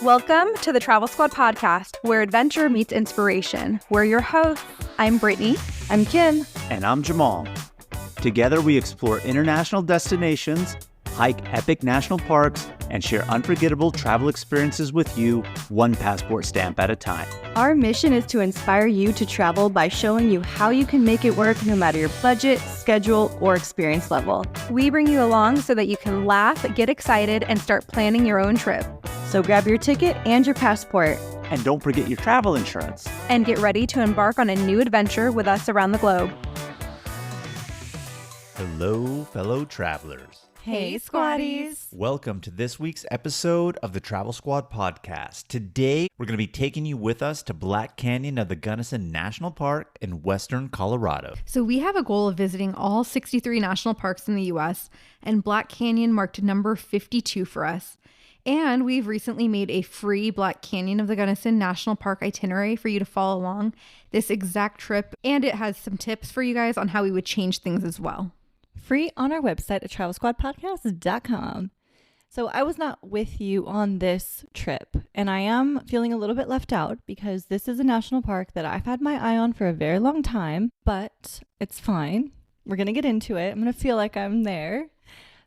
Welcome to the Travel Squad podcast, where adventure meets inspiration. We're your hosts. I'm Brittany. I'm Kim. And I'm Jamal. Together we explore international destinations, hike epic national parks, and share unforgettable travel experiences with you, one passport stamp at a time. Our mission is to inspire you to travel by showing you how you can make it work no matter your budget, schedule, or experience level. We bring you along so that you can laugh, get excited, and start planning your own trip. So grab your ticket and your passport. And don't forget your travel insurance. And get ready to embark on a new adventure with us around the globe. Hello, fellow travelers. Hey, squaddies. Welcome to this week's episode of the Travel Squad podcast. Today, we're going to be taking you with us to Black Canyon of the Gunnison National Park in western Colorado. So we have a goal of visiting all 63 national parks in the U.S., and Black Canyon marked number 52 for us. And we've recently made a free Black Canyon of the Gunnison National Park itinerary for you to follow along this exact trip. And it has some tips for you guys on how we would change things as well. Free on our website at travelsquadpodcast.com. So I was not with you on this trip, and I am feeling a little bit left out because this is a national park that I've had my eye on for a very long time, but it's fine. We're going to get into it. I'm going to feel like I'm there.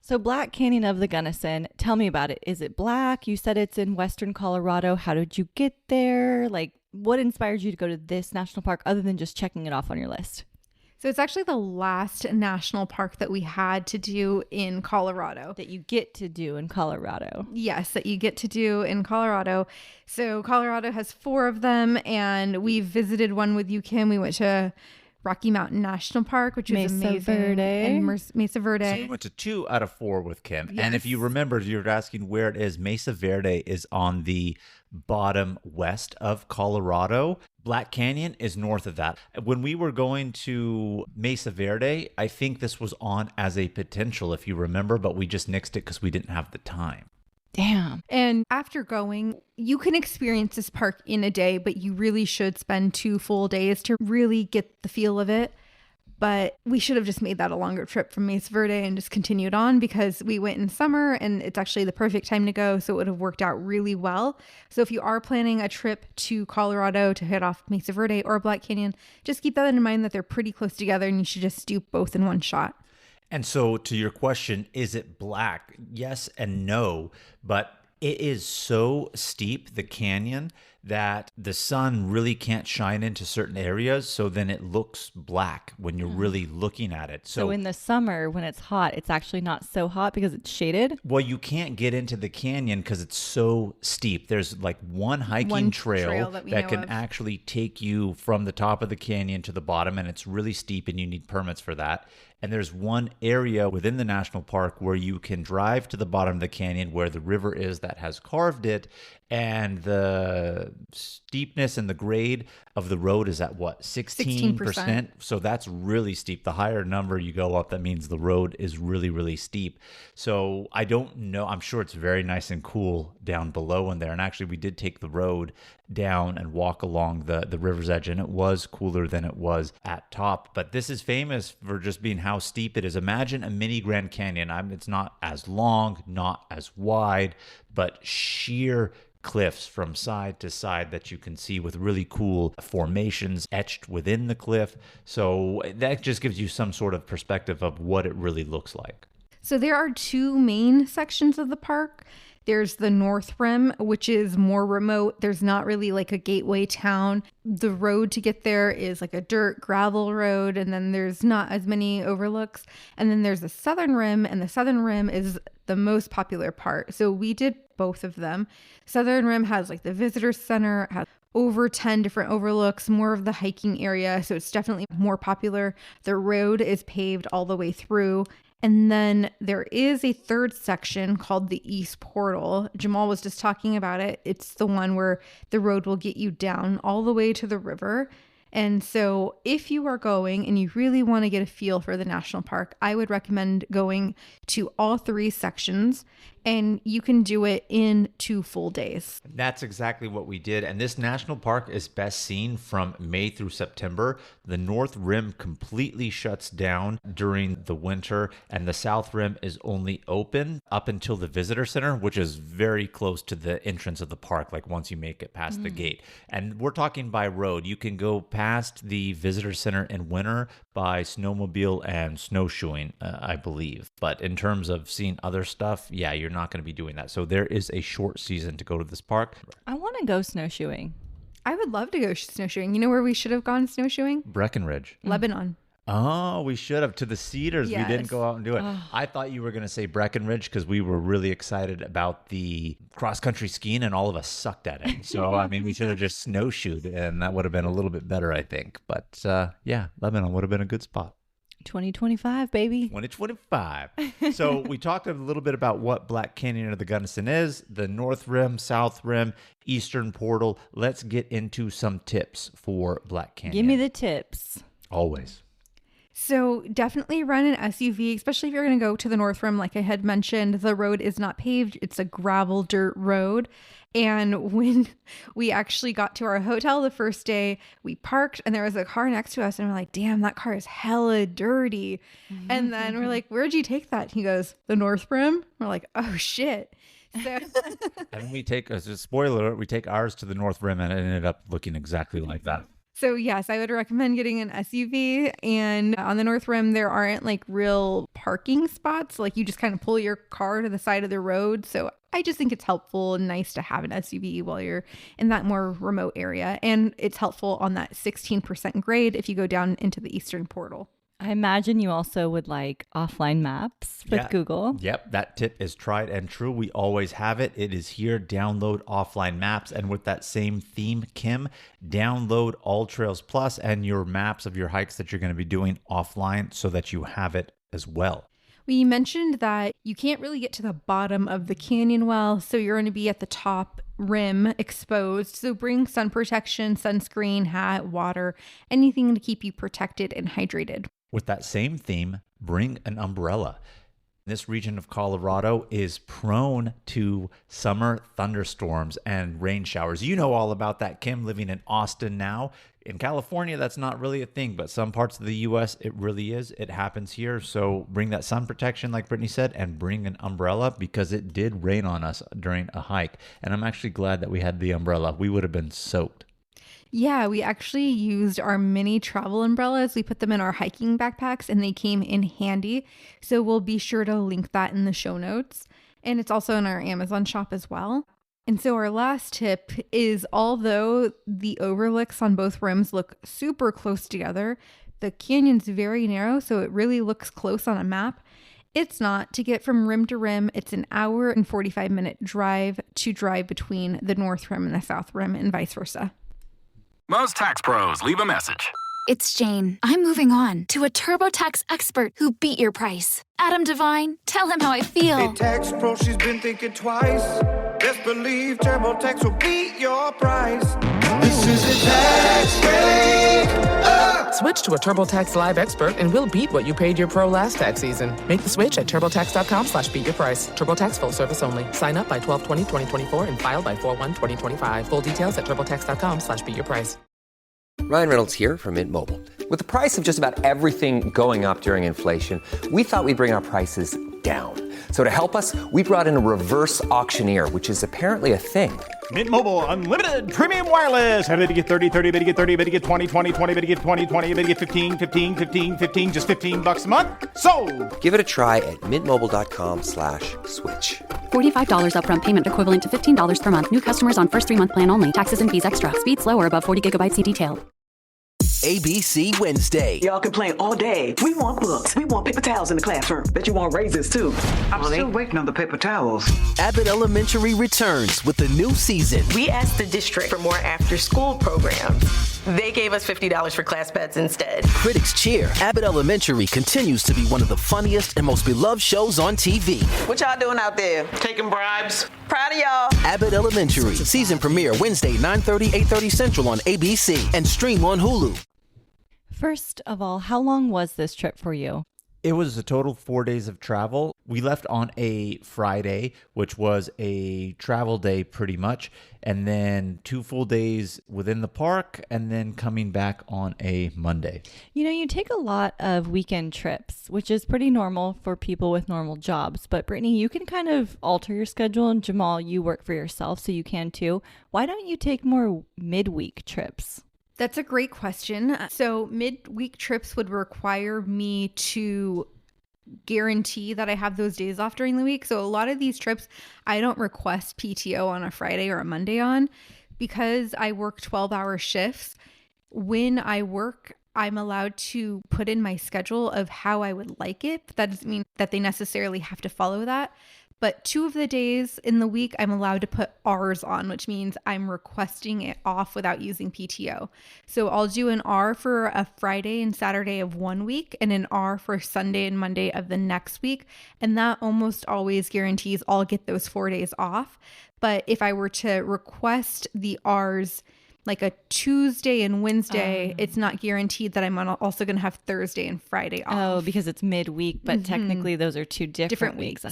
So Black Canyon of the Gunnison, tell me about it. Is it black? You said it's in western Colorado. How did you get there? Like, what inspired you to go to this national park other than just checking it off on your list? So it's actually the last national park that we had to do in Colorado. That you get to do in Colorado. Yes, that you get to do in Colorado. So Colorado has 4 of them, and we visited one with you, Kim. We went to Rocky Mountain National Park, which was amazing. Verde. And Mesa Verde. So we went to 2 out of 4 with Kim. Yes. And if you remember, you were asking where it is. Mesa Verde is on the bottom west of Colorado. Black Canyon is north of that. When we were going to Mesa Verde, I think this was on as a potential, if you remember, but we just nixed it because we didn't have the time. Damn. And after going, you can experience this park in a day, but you really should spend 2 full days to really get the feel of it. But we should have just made that a longer trip from Mesa Verde and just continued on because we went in summer and it's actually the perfect time to go. So it would have worked out really well. So if you are planning a trip to Colorado to hit off Mesa Verde or Black Canyon, just keep that in mind that they're pretty close together and you should just do both in one shot. And so to your question, is it black? Yes and no, but it is so steep, the canyon, that the sun really can't shine into certain areas. So then it looks black when you're really looking at it. So in the summer, when it's hot, it's actually not so hot because it's shaded? Well, you can't get into the canyon because it's so steep. There's like one hiking trail that can actually take you from the top of the canyon to the bottom, and it's really steep and you need permits for that. And there's one area within the national park where you can drive to the bottom of the canyon where the river is that has carved it. And the steepness and the grade of the road is at what? 16%. So that's really steep. The higher number you go up, that means the road is really, really steep. So I don't know. I'm sure it's very nice and cool down below in there. And actually, we did take the road down and walk along the river's edge, and it was cooler than it was at top. But this is famous for just being how steep it is. Imagine a mini Grand Canyon. It's not as long, not as wide, but sheer cliffs from side to side that you can see with really cool formations etched within the cliff. So that just gives you some sort of perspective of what it really looks like. So there are 2 main sections of the park. There's the North Rim, which is more remote. There's not really like a gateway town. The road to get there is like a dirt gravel road, and then there's not as many overlooks. And then there's the Southern Rim, and the Southern Rim is the most popular part. So we did both of them. Southern Rim has like the visitor center, it has over 10 different overlooks, more of the hiking area. So it's definitely more popular. The road is paved all the way through. And then there is a third section called the East Portal. Jamal was just talking about it. It's the one where the road will get you down all the way to the river. And so if you are going and you really want to get a feel for the national park, I would recommend going to all 3 sections. and you can do it in 2 full days. That's exactly what we did. And this national park is best seen from May through September. The North Rim completely shuts down during the winter, and the South Rim is only open up until the visitor center, which is very close to the entrance of the park, like once you make it past the gate. And we're talking by road. You can go past the visitor center in winter by snowmobile and snowshoeing, I believe. But in terms of seeing other stuff, yeah, you're not going to be doing that. So there is a short season to go to this park. I want to go snowshoeing. I would love to go snowshoeing. You know where we should have gone snowshoeing? Breckenridge. Lebanon. Oh, we should have. To the Cedars. Yes. We didn't go out and do it. I thought you were going to say Breckenridge because we were really excited about the cross-country skiing and all of us sucked at it. So, I mean, we should have just snowshoed and that would have been a little bit better, I think. But yeah, Lebanon would have been a good spot. 2025, baby. 2025. So we talked a little bit about what Black Canyon of the Gunnison is, the North Rim, South Rim, Eastern Portal. Let's get into some tips for Black Canyon. Give me the tips. Always. So definitely run an SUV, especially if you're going to go to the North Rim. Like I had mentioned, the road is not paved. It's a gravel dirt road. And when we actually got to our hotel the first day, we parked and there was a car next to us and we're like, damn, that car is hella dirty. And then we're like, where'd you take that? He goes, the North Rim. We're like, oh shit. So and we take, as a spoiler alert, we take ours to the North Rim and it ended up looking exactly like that. So yes, I would recommend getting an SUV. And on the North Rim, there aren't like real parking spots. Like you just kind of pull your car to the side of the road. So I just think it's helpful and nice to have an SUV while you're in that more remote area. And it's helpful on that 16% grade if you go down into the Eastern Portal. I imagine you also would like offline maps with Google. Yep, that tip is tried and true. We always have it. It is here. Download offline maps. And with that same theme, Kim, download All Trails Plus and your maps of your hikes that you're going to be doing offline so that you have it as well. We mentioned that you can't really get to the bottom of the canyon well, so you're going to be at the top rim exposed. So bring sun protection, sunscreen, hat, water, anything to keep you protected and hydrated. With that same theme, bring an umbrella. This region of Colorado is prone to summer thunderstorms and rain showers. You know all about that, Kim, living in Austin now. In California, that's not really a thing, but some parts of the U.S., it really is. It happens here. So bring that sun protection, like Brittany said, and bring an umbrella because it did rain on us during a hike. And I'm actually glad that we had the umbrella. We would have been soaked. Yeah, we actually used our mini travel umbrellas. We put them in our hiking backpacks and they came in handy. So we'll be sure to link that in the show notes. And it's also in our Amazon shop as well. And so our last tip is, although the overlooks on both rims look super close together, the canyon's very narrow, so it really looks close on a map. It's not. To get from rim to rim, it's an hour and 45-minute drive to drive between the North Rim and the South Rim and vice versa. Most tax pros leave a message. It's Jane. I'm moving on to a TurboTax expert who beat your price. Adam Devine, tell him how I feel. Hey, tax pro, she's been thinking twice. Best believe TurboTax will beat your price. This is a tax break. Switch to a TurboTax Live expert and we'll beat what you paid your pro last tax season. Make the switch at TurboTax.com/beatyourprice. TurboTax full service only. Sign up by 12/20/2024 and file by 4/1/2025. Full details at TurboTax.com/beatyourprice. Ryan Reynolds here from Mint Mobile. With the price of just about everything going up during inflation, we thought we'd bring our prices down. So to help us, we brought in a reverse auctioneer, which is apparently a thing. Mint Mobile Unlimited Premium Wireless. How to get 30, 30, bit to get 30, bit to get 20, 20, 20, bit to get 20, 20, bit to get 15, 15, 15, 15, just $15 a month? Sold! Give it a try at mintmobile.com/switch. $45 upfront payment equivalent to $15 per month. New customers on first 3-month plan only. Taxes and fees extra. Speed slower above 40 gigabytes. See detail. ABC Wednesday. Y'all complain all day. We want books. We want paper towels in the classroom. Bet you want raises too. I'm still waiting on the paper towels. Abbott Elementary returns with a new season. We asked the district for more after-school programs. They gave us $50 for class pets instead. Critics cheer. Abbott Elementary continues to be one of the funniest and most beloved shows on TV. What y'all doing out there? Taking bribes? Proud of y'all. Abbott Elementary. Season premiere Wednesday, 9:30, 8:30 Central on ABC and stream on Hulu. First of all, how long was this trip for you? It was a total 4 days of travel. We left on a Friday, which was a travel day pretty much, and then 2 full days within the park, and then coming back on a Monday. You know, you take a lot of weekend trips, which is pretty normal for people with normal jobs. But Brittany, you can kind of alter your schedule, and Jamal, you work for yourself, so you can too. Why don't you take more midweek trips? That's a great question. So midweek trips would require me to guarantee that I have those days off during the week. So a lot of these trips, I don't request PTO on a Friday or a Monday on because I work 12-hour shifts. When I work, I'm allowed to put in my schedule of how I would like it. But that doesn't mean that they necessarily have to follow that. But 2 of the days in the week, I'm allowed to put Rs on, which means I'm requesting it off without using PTO. So I'll do an R for a Friday and Saturday of 1 week and an R for Sunday and Monday of the next week. And that almost always guarantees I'll get those 4 days off. But if I were to request the Rs like a Tuesday and Wednesday, it's not guaranteed that I'm also going to have Thursday and Friday off. Oh, because it's midweek, but technically those are 2 different weeks.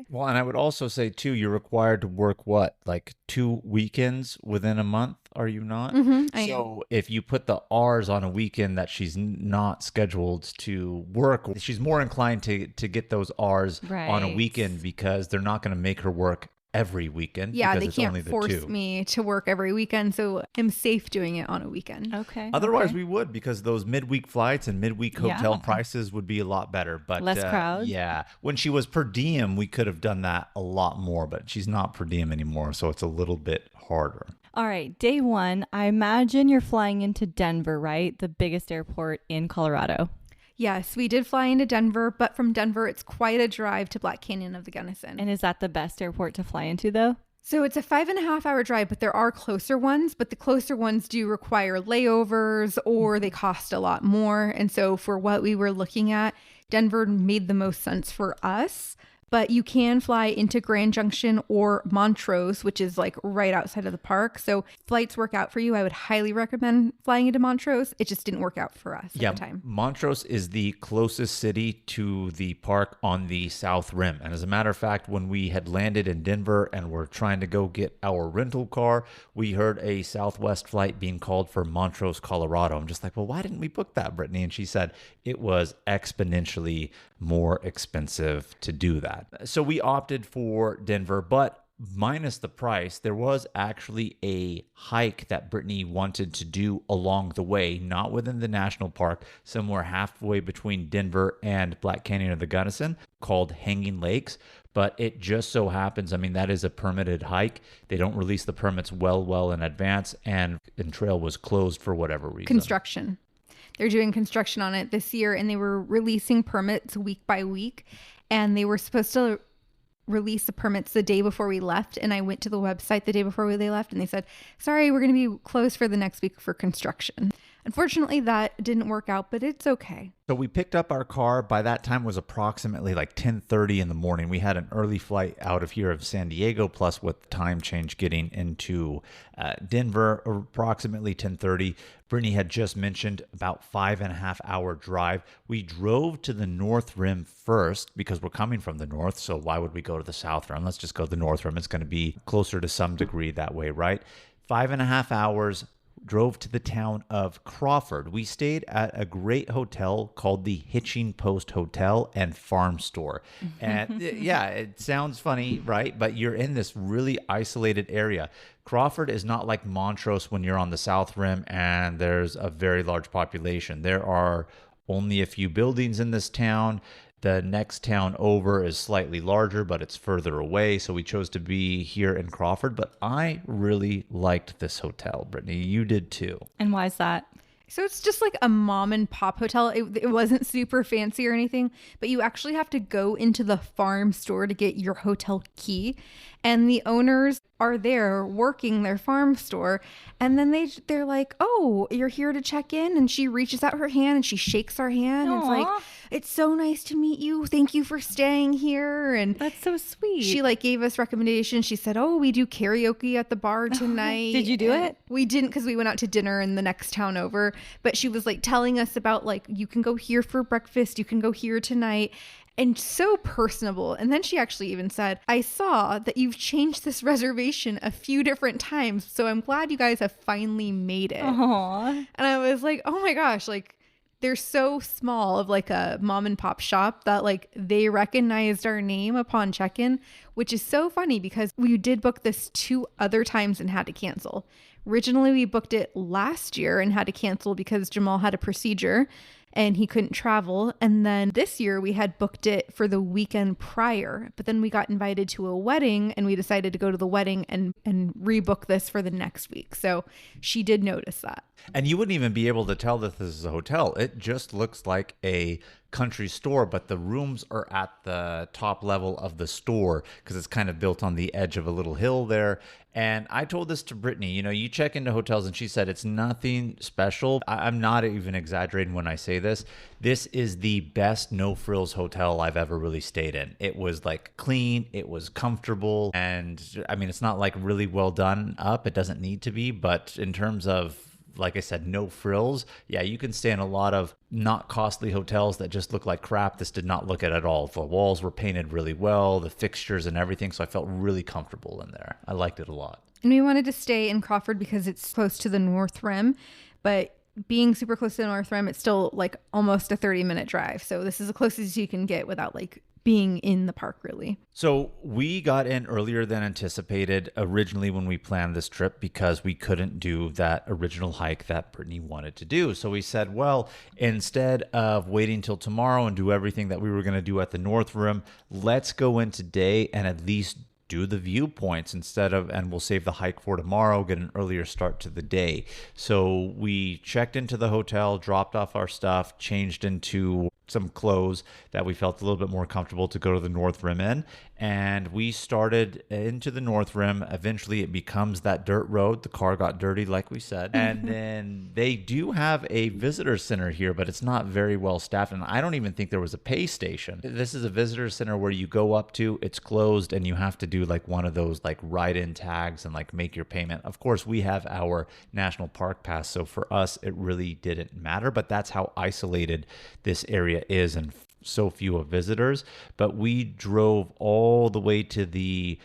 Well, and I would also say, too, you're required to work, what, like 2 weekends within a month, are you not? So if you put the R's on a weekend that she's not scheduled to work, she's more inclined to get those R's on a weekend because they're not going to make her work every weekend. Yeah, because they it's can't only the force 2. me to work every weekend, so I'm safe doing it on a weekend. Okay. Otherwise, we would, because those midweek flights and midweek hotel prices would be a lot better. But less crowds. Yeah. When she was per diem, we could have done that a lot more, but she's not per diem anymore, so it's a little bit harder. All right, day 1, I imagine you're flying into Denver, right? The biggest airport in Colorado. Yes, we did fly into Denver, but from Denver, it's quite a drive to Black Canyon of the Gunnison. And is that the best airport to fly into, though? So it's a 5.5-hour drive, but there are closer ones, but the closer ones do require layovers or they cost a lot more. And so for what we were looking at, Denver made the most sense for us. But you can fly into Grand Junction or Montrose, which is like right outside of the park. So flights work out for you. I would highly recommend flying into Montrose. It just didn't work out for us at the time. Montrose is the closest city to the park on the South Rim. And as a matter of fact, when we had landed in Denver and were trying to go get our rental car, we heard a Southwest flight being called for Montrose, Colorado. I'm just like, well, why didn't we book that, Brittany? And she said it was exponentially more expensive to do that. So we opted for Denver, but minus the price, there was actually a hike that Brittany wanted to do along the way, not within the national park, somewhere halfway between Denver and Black Canyon of the Gunnison, called Hanging Lakes. But it just so happens, I mean, that is a permitted hike. They don't release the permits well in advance, and trail was closed for whatever reason. Construction. They're doing construction on it this year, and they were releasing permits week by week, and they were supposed to release the permits the day before we left. And I went to the website the day before they left, and they said, sorry, we're going to be closed for the next week for construction. Unfortunately, that didn't work out, but it's okay. So we picked up our car. By that time, it was approximately like 10:30 in the morning. We had an early flight out of here of San Diego, plus with time change getting into Denver, approximately 10:30. Brittany had just mentioned about 5.5-hour drive. We drove to the North Rim first because we're coming from the north. So why would we go to the South Rim? Let's just go to the North Rim. It's going to be closer to some degree that way, right? 5.5 hours. Drove to the town of Crawford. We stayed at a great hotel called the Hitching Post Hotel and Farm Store. And yeah, it sounds funny, right? But you're in this really isolated area. Crawford is not like Montrose when you're on the South Rim and there's a very large population. There are only a few buildings in this town. The next town over is slightly larger, but it's further away. So we chose to be here in Crawford. But I really liked this hotel, Brittany. You did too. And why is that? So it's just like a mom and pop hotel. It wasn't super fancy or anything, but you actually have to go into the farm store to get your hotel key. And the owners are there working their farm store. And then they're like, oh, you're here to check in. And she reaches out her hand and she shakes our hand. And it's like, it's so nice to meet you. Thank you for staying here. And that's so sweet. She like gave us recommendations. She said, oh, we do karaoke at the bar tonight. Did you do it? We didn't, because we went out to dinner in the next town over. But she was like telling us about like, you can go here for breakfast. You can go here tonight. And so personable. And then she actually even said, I saw that you've changed this reservation a few different times. So I'm glad you guys have finally made it. Aww. And I was like, oh my gosh, like they're so small of like a mom and pop shop that like they recognized our name upon check-in, which is so funny because we did book this 2 other times and had to cancel. Originally, we booked it last year and had to cancel because Jamal had a procedure and he couldn't travel. And then this year we had booked it for the weekend prior, but then we got invited to a wedding and we decided to go to the wedding and rebook this for the next week. So she did notice that. And you wouldn't even be able to tell that this is a hotel. It just looks like a country store, but the rooms are at the top level of the store because it's kind of built on the edge of a little hill there. And I told this to Brittany, you know, you check into hotels and she said it's nothing special. I'm not even exaggerating when I say this. This is the best no frills hotel I've ever really stayed in. It was like clean, it was comfortable. And I mean, it's not like really well done up. It doesn't need to be, but in terms of, like I said, no frills. Yeah, you can stay in a lot of not costly hotels that just look like crap. This did not look at all. The walls were painted really well, the fixtures and everything. So I felt really comfortable in there. I liked it a lot. And we wanted to stay in Crawford because it's close to the North Rim. But being super close to the North Rim, it's still like almost a 30-minute drive. So this is the closest you can get without like being in the park, really. So we got in earlier than anticipated originally when we planned this trip because we couldn't do that original hike that Brittany wanted to do. So we said, well, instead of waiting till tomorrow and do everything that we were going to do at the North Rim, let's go in today and at least do the viewpoints and we'll save the hike for tomorrow, get an earlier start to the day. So we checked into the hotel, dropped off our stuff, changed into some clothes that we felt a little bit more comfortable to go to the North Rim in. And we started into the North Rim. Eventually it becomes that dirt road. The car got dirty, like we said. And then they do have a visitor center here, but it's not very well staffed. And I don't even think there was a pay station. This is a visitor center where you go up to, it's closed, and you have to do like one of those like write-in tags and like make your payment. Of course, we have our national park pass. So for us, it really didn't matter, but that's how isolated this area is and so few of visitors. But we drove all the way to the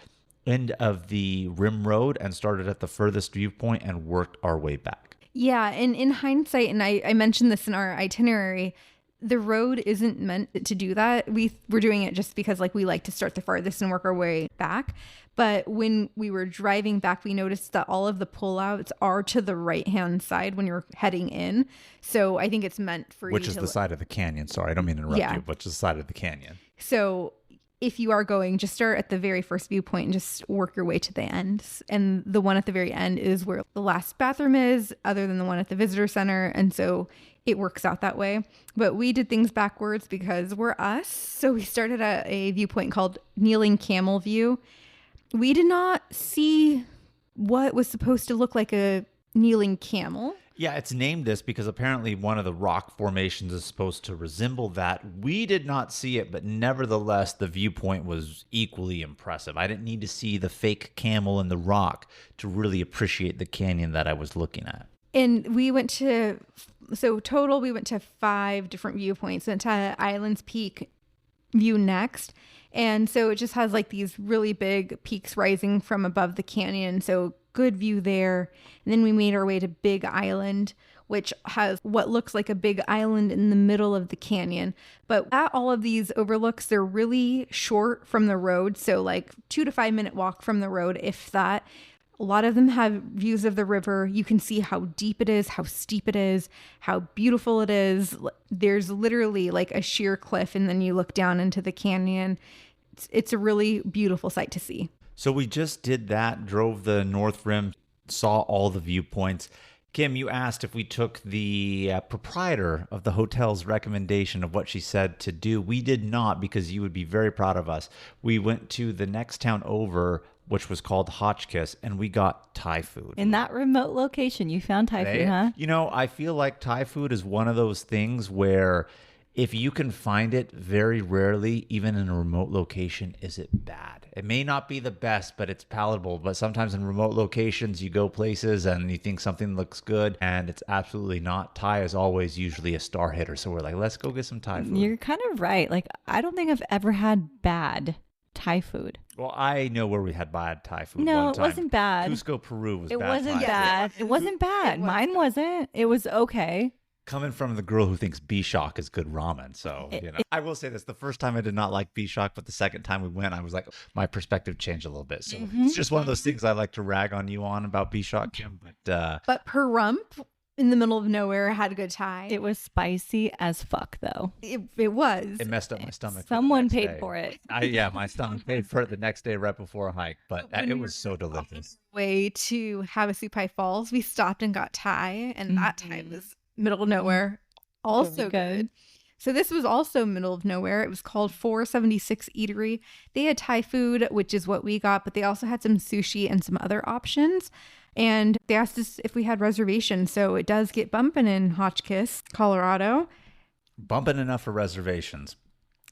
end of the rim road and started at the furthest viewpoint and worked our way back. Yeah, and in hindsight, and I mentioned this in our itinerary, the road isn't meant to do that. We're doing it just because like we like to start the farthest and work our way back. But when we were driving back, we noticed that all of the pullouts are to the right-hand side when you're heading in. So I think it's meant for Which is the side of the canyon. Sorry, I don't mean to interrupt you, but just the side of the canyon. So if you are going, just start at the very first viewpoint and just work your way to the end. And the one at the very end is where the last bathroom is, other than the one at the visitor center. And so it works out that way. But we did things backwards because we're us. So we started at a viewpoint called Kneeling Camel View. We did not see what was supposed to look like a kneeling camel. Yeah, it's named this because apparently one of the rock formations is supposed to resemble that. We did not see it, but nevertheless, the viewpoint was equally impressive. I didn't need to see the fake camel in the rock to really appreciate the canyon that I was looking at. And we went to 5 different viewpoints. Went to Islands Peak view next. And so it just has like these really big peaks rising from above the canyon. So good view there. And then we made our way to Big Island, which has what looks like a big island in the middle of the canyon. But at all of these overlooks, they're really short from the road. So like 2 to 5 minute walk from the road, if that. A lot of them have views of the river. You can see how deep it is, how steep it is, how beautiful it is. There's literally like a sheer cliff, and then you look down into the canyon. It's a really beautiful sight to see. So we just did that, drove the North Rim, saw all the viewpoints. Kim, you asked if we took the proprietor of the hotel's recommendation of what she said to do. We did not, because you would be very proud of us. We went to the next town over, which was called Hotchkiss, and we got Thai food. In that remote location, you found Thai food, huh? You know, I feel like Thai food is one of those things where If you can find it, very rarely, even in a remote location, is it bad. It may not be the best, but it's palatable. But sometimes in remote locations, you go places and you think something looks good, and it's absolutely not. Thai is always usually a star hitter. So we're like, let's go get some Thai food. You're kind of right. Like, I don't think I've ever had bad Thai food. Well, I know where we had bad Thai food. No, one it time. wasn't bad. Cusco, Peru was it bad. Wasn't Thai bad. It wasn't bad. Mine wasn't. It was okay. Coming from the girl who thinks Bishok is good ramen. So, I will say this. The first time I did not like Bishok, but the second time we went, I was like, my perspective changed a little bit. So it's just one of those things I like to rag on you on about Bishok, Kim. But Pahrump in the middle of nowhere had a good Thai. It was spicy as fuck, though. It was. It messed up my stomach. Someone paid for it. My stomach paid for it the next day right before a hike, but it was so delicious. Way to Havasupai Falls, we stopped and got Thai, and that Thai was middle of nowhere. Also good. So this was also middle of nowhere. It was called 476 Eatery. They had Thai food, which is what we got, but they also had some sushi and some other options. And they asked us if we had reservations. So it does get bumping in Hotchkiss, Colorado. Bumping enough for reservations.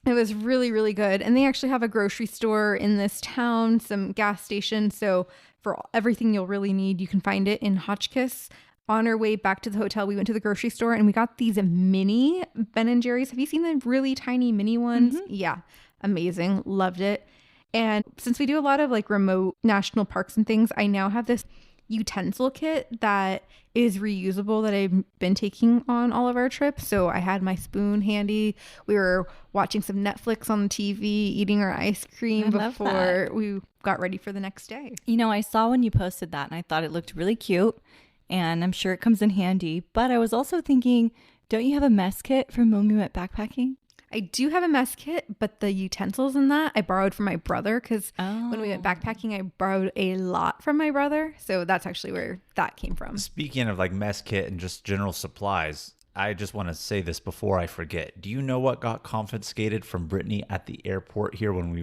It was really, really good. And they actually have a grocery store in this town, some gas stations. So for everything you'll really need, you can find it in Hotchkiss. On our way back to the hotel, we went to the grocery store and we got these mini Ben & Jerry's. Have you seen the really tiny mini ones? Mm-hmm. Yeah, amazing. Loved it. And since we do a lot of like remote national parks and things, I now have this utensil kit that is reusable that I've been taking on all of our trips. So I had my spoon handy. We were watching some Netflix on the TV, eating our ice cream before we got ready for the next day. I saw when you posted that and I thought it looked really cute. And I'm sure it comes in handy. But I was also thinking, don't you have a mess kit from when we went backpacking? I do have a mess kit, but the utensils in that I borrowed from my brother because when we went backpacking, I borrowed a lot from my brother. So that's actually where that came from. Speaking of like mess kit and just general supplies, I just want to say this before I forget. Do you know what got confiscated from Brittany at the airport here when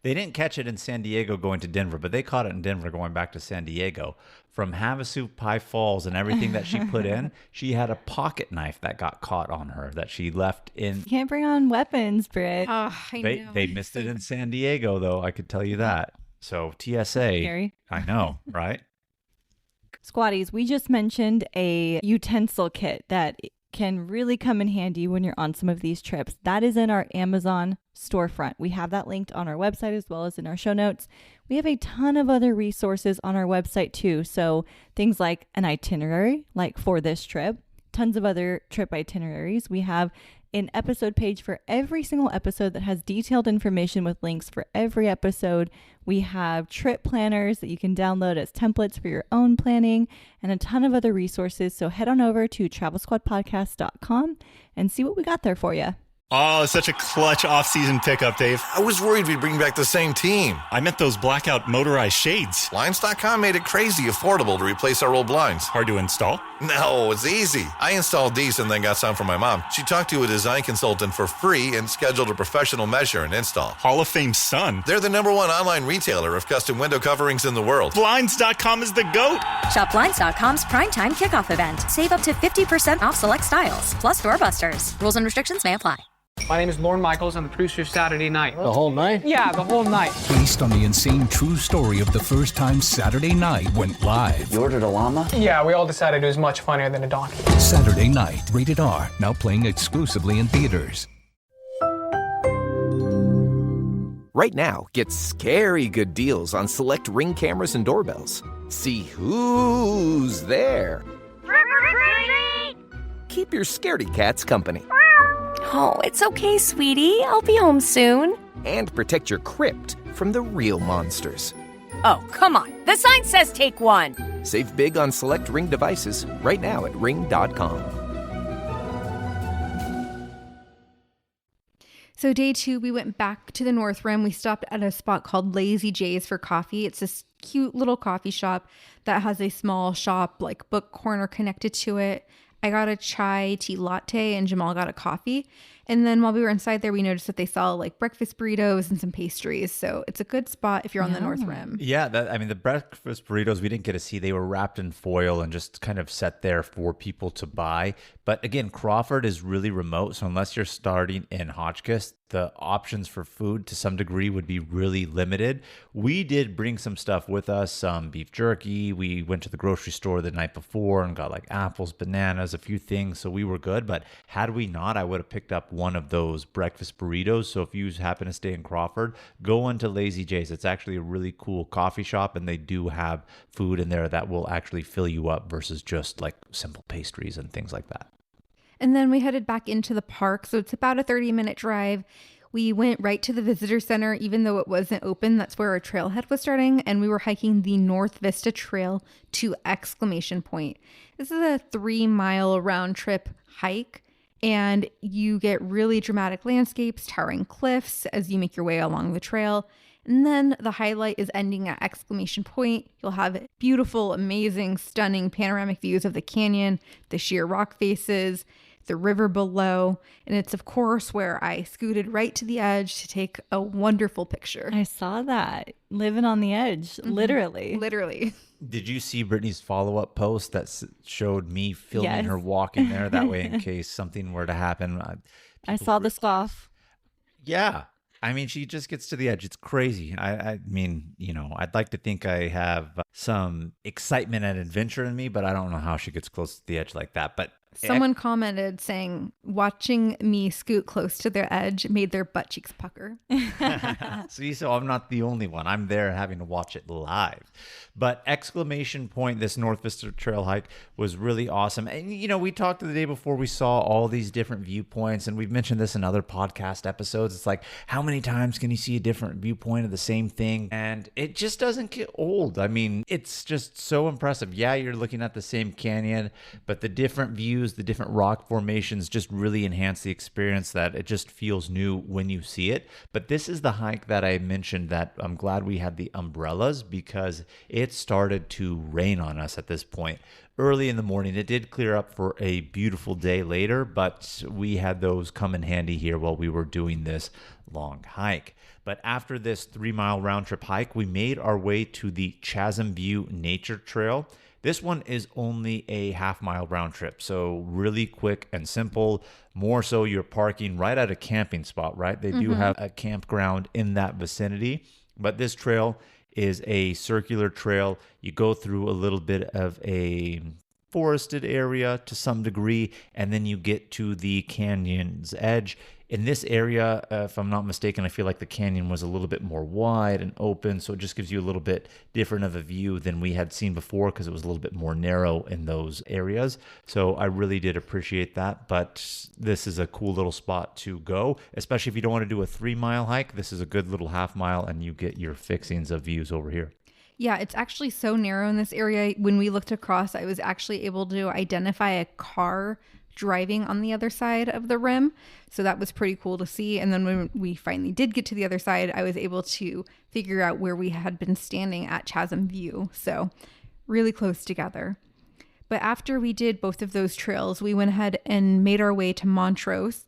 they didn't catch it in San Diego going to Denver, but they caught it in Denver going back to San Diego. From Havasupai Falls and everything that she put in, she had a pocket knife that got caught on her that she left in. You can't bring on weapons, Britt. I know. They missed it in San Diego, though. I could tell you that. So TSA. Scary. I know, right? Squatties, we just mentioned a utensil kit that can really come in handy when you're on some of these trips. That is in our Amazon storefront. We have that linked on our website as well as in our show notes. We have a ton of other resources on our website too. So things like an itinerary, like for this trip, tons of other trip itineraries. We have an episode page for every single episode that has detailed information with links for every episode. We have trip planners that you can download as templates for your own planning and a ton of other resources. So head on over to travelsquadpodcast.com and see what we got there for you. Oh, such a clutch off-season pickup, Dave. I was worried we'd bring back the same team. I meant those blackout motorized shades. Blinds.com made it crazy affordable to replace our old blinds. Hard to install? No, it's easy. I installed these and then got some for my mom. She talked to a design consultant for free and scheduled a professional measure and install. Hall of Fame son. They're the #1 online retailer of custom window coverings in the world. Blinds.com is the GOAT. Shop Blinds.com's primetime kickoff event. Save up to 50% off select styles, plus doorbusters. Rules and restrictions may apply. My name is Lorne Michaels. I'm the producer of Saturday Night. The whole night? Yeah, the whole night. Based on the insane true story of the first time Saturday Night went live. You ordered a llama? Yeah, we all decided it was much funnier than a donkey. Saturday Night, rated R, now playing exclusively in theaters. Right now, get scary good deals on select Ring cameras and doorbells. See who's there. Keep your scaredy cats company. Oh, it's okay, sweetie. I'll be home soon. And protect your crypt from the real monsters. Oh, come on. The sign says take one. Save big on select Ring devices right now at ring.com. So day 2, we went back to the North Rim. We stopped at a spot called Lazy J's for coffee. It's this cute little coffee shop that has a small shop, like book corner connected to it. I got a chai tea latte and Jamal got a coffee. And then while we were inside there, we noticed that they sell like breakfast burritos and some pastries. So it's a good spot if you're on the North Rim. Yeah, the breakfast burritos we didn't get to see. They were wrapped in foil and just kind of set there for people to buy. But again, Crawford is really remote. So unless you're starting in Hotchkiss, the options for food to some degree would be really limited. We did bring some stuff with us, some beef jerky. We went to the grocery store the night before and got like apples, bananas, a few things. So we were good. But had we not, I would have picked up one of those breakfast burritos. So if you happen to stay in Crawford, go into Lazy J's. It's actually a really cool coffee shop, and they do have food in there that will actually fill you up versus just like simple pastries and things like that. And then we headed back into the park. So it's about a 30-minute drive. We went right to the visitor center, even though it wasn't open. That's where our trailhead was starting. And we were hiking the North Vista Trail to Exclamation Point. This is a 3-mile round trip hike. And you get really dramatic landscapes, towering cliffs as you make your way along the trail. And then the highlight is ending at Exclamation Point. You'll have beautiful, amazing, stunning panoramic views of the canyon, the sheer rock faces, the river below. And it's, of course, where I scooted right to the edge to take a wonderful picture. I saw that. Living on the edge, literally. Literally. Did you see Brittany's follow-up post that showed me filming her walking there? That way, in case something were to happen. I saw the scoff. Yeah. I mean, she just gets to the edge. It's crazy. I mean, you know, I'd like to think I have some excitement and adventure in me, but I don't know how she gets close to the edge like that. But someone commented saying, watching me scoot close to their edge made their butt cheeks pucker. See, so I'm not the only one. I'm there having to watch it live. But Exclamation Point, this North Vista Trail hike was really awesome. And, you know, we talked the day before, we saw all these different viewpoints, and we've mentioned this in other podcast episodes. It's like, how many times can you see a different viewpoint of the same thing? And it just doesn't get old. I mean, it's just so impressive. Yeah, you're looking at the same canyon, but the different views, the different rock formations just really enhance the experience, that it just feels new when you see it. But this is the hike that I mentioned that I'm glad we had the umbrellas, because it started to rain on us at this point early in the morning. It did clear up for a beautiful day later, but we had those come in handy here while we were doing this long hike. But after this 3-mile round trip hike, we made our way to the Chasm View Nature Trail. This one is only a half-mile round trip, so really quick and simple. More so, you're parking right at a camping spot, right? They do have a campground in that vicinity, but this trail is a circular trail. You go through a little bit of a forested area to some degree, and then you get to the canyon's edge. In this area, if I'm not mistaken, I feel like the canyon was a little bit more wide and open, so it just gives you a little bit different of a view than we had seen before, because it was a little bit more narrow in those areas. So I really did appreciate that, but this is a cool little spot to go, especially if you don't want to do a 3-mile hike. This is a good little half-mile, and you get your fixings of views over here. Yeah, it's actually so narrow in this area. When we looked across, I was actually able to identify a car driving on the other side of the rim. So that was pretty cool to see. And then when we finally did get to the other side, I was able to figure out where we had been standing at Chasm View. So really close together. But after we did both of those trails, we went ahead and made our way to Montrose.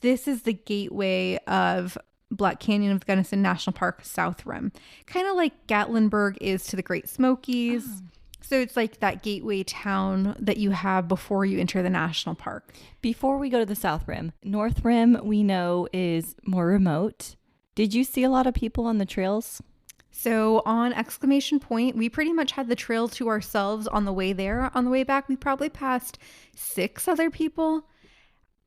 This is the gateway of Black Canyon of the Gunnison National Park South Rim. Kind of like Gatlinburg is to the Great Smokies. Oh. So it's like that gateway town that you have before you enter the national park. Before we go to the South Rim, North Rim we know is more remote. Did you see a lot of people on the trails? So on Exclamation Point, we pretty much had the trail to ourselves on the way there. On the way back, we probably passed 6 other people.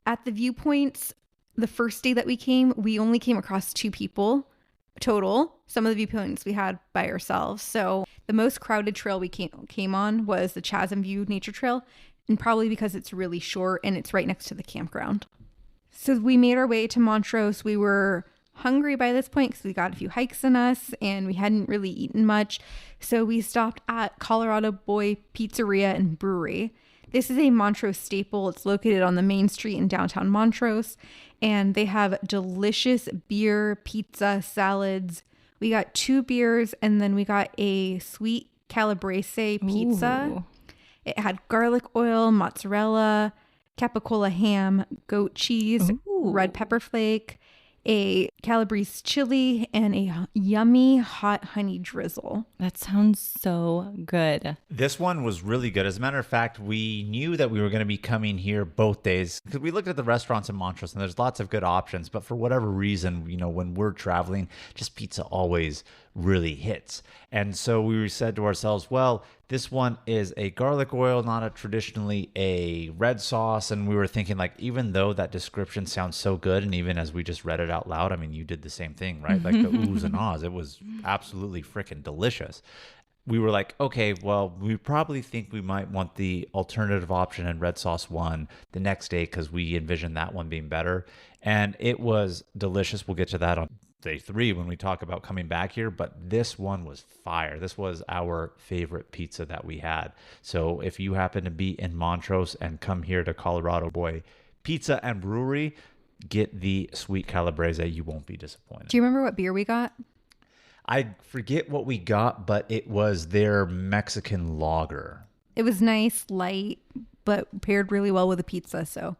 At the viewpoints, the first day that we came, we only came across 2 people total. Some of the viewpoints we had by ourselves. So the most crowded trail we came on was the Chasm View Nature Trail, and probably because it's really short and it's right next to the campground. So we made our way to Montrose. We were hungry by this point because we got a few hikes in us and we hadn't really eaten much. So we stopped at Colorado Boy Pizzeria and Brewery. This is a Montrose staple. It's located on the main street in downtown Montrose, and they have delicious beer, pizza, salads. We got 2 beers, and then we got a sweet calabrese pizza. Ooh. It had garlic oil, mozzarella, capicola ham, goat cheese, red pepper flake, a Calabrese chili, and a yummy hot honey drizzle. That sounds so good. This one was really good. As a matter of fact, we knew that we were going to be coming here both days because we looked at the restaurants in Montrose and there's lots of good options. But for whatever reason, when we're traveling, just pizza always really hits. And so we said to ourselves, well, this one is a garlic oil, not traditionally a red sauce. And we were thinking, like, even though that description sounds so good, and even as we just read it out loud, I mean, you did the same thing, right? Like the oohs and ahs, it was absolutely freaking delicious. We were like, okay, well, we probably think we might want the alternative option and red sauce one the next day because we envisioned that one being better. And it was delicious. We'll get to that on day 3 when we talk about coming back here, but this one was fire. This was our favorite pizza that we had. So if you happen to be in Montrose and come here to Colorado Boy Pizza and Brewery, get the sweet Calabrese. You won't be disappointed. Do you remember what beer we got? I forget what we got, but it was their Mexican lager. It was nice, light, but paired really well with a pizza. So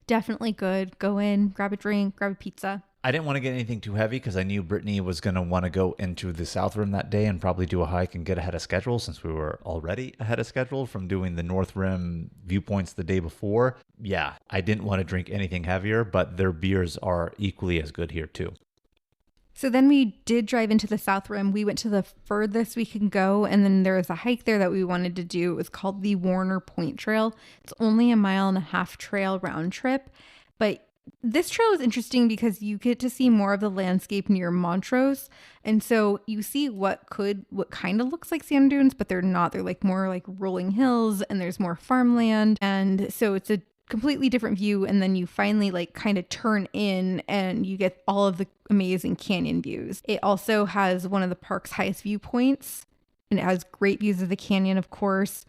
definitely good. Go in, grab a drink, grab a pizza. I didn't want to get anything too heavy because I knew Brittany was going to want to go into the South Rim that day and probably do a hike and get ahead of schedule since we were already ahead of schedule from doing the North Rim viewpoints the day before. Yeah, I didn't want to drink anything heavier, but their beers are equally as good here too. So then we did drive into the South Rim. We went to the furthest we can go, and then there was a hike there that we wanted to do. It was called the Warner Point Trail. It's only a 1.5 mile trail round trip, but this trail is interesting because you get to see more of the landscape near Montrose. And so you see what kind of looks like sand dunes, but they're not. They're like more like rolling hills and there's more farmland. And so it's a completely different view. And then you finally like kind of turn in and you get all of the amazing canyon views. It also has one of the park's highest viewpoints and it has great views of the canyon, of course.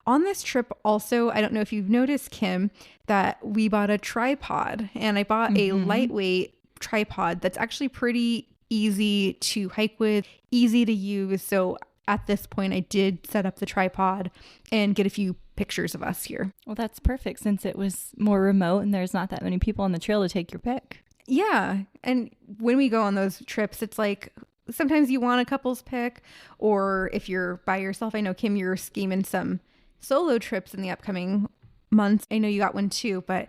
On this trip also, I don't know if you've noticed, Kim, that we bought a tripod, and I bought a lightweight tripod that's actually pretty easy to hike with, easy to use. So at this point, I did set up the tripod and get a few pictures of us here. Well, that's perfect since it was more remote and there's not that many people on the trail to take your pic. Yeah. And when we go on those trips, it's like sometimes you want a couple's pic, or if you're by yourself, I know, Kim, you're scheming some solo trips in the upcoming months. I know you got one too, but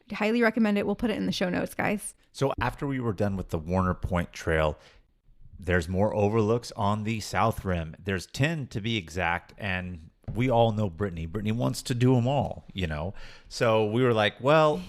I'd highly recommend it. We'll put it in the show notes, guys. So after we were done with the Warner Point Trail, there's more overlooks on the South Rim. There's 10 to be exact, and we all know Brittany. Brittany wants to do them all, So we were like, well,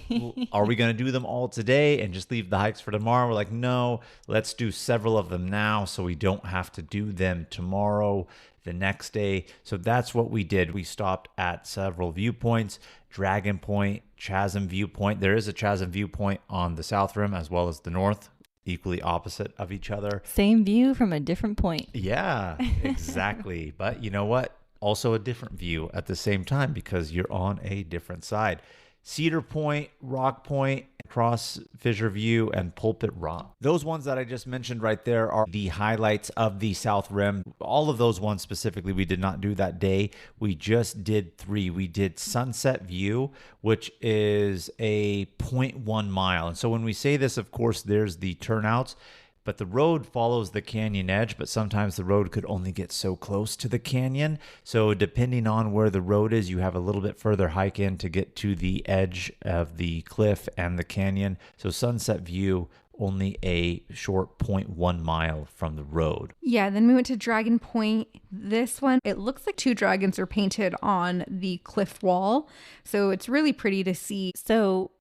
are we going to do them all today and just leave the hikes for tomorrow? We're like, no, let's do several of them now so we don't have to do them tomorrow, the next day. So that's what we did. We stopped at several viewpoints, Dragon Point, Chasm Viewpoint. There is a Chasm Viewpoint on the South Rim as well as the North, equally opposite of each other. Same view from a different point. Yeah, exactly. But you know what? Also a different view at the same time because you're on a different side. Cedar Point, Rock Point, Cross Fissure View, and Pulpit Rock. Those ones that I just mentioned right there are the highlights of the South Rim. All of those ones specifically we did not do that day. We just did 3. We did Sunset View, which is a 0.1 mile. And so when we say this, of course, there's the turnouts. But the road follows the canyon edge, but sometimes the road could only get so close to the canyon. So depending on where the road is, you have a little bit further hike in to get to the edge of the cliff and the canyon. So Sunset View, only a short 0.1 mile from the road. Yeah, then we went to Dragon Point. This one, it looks like 2 dragons are painted on the cliff wall. So it's really pretty to see. So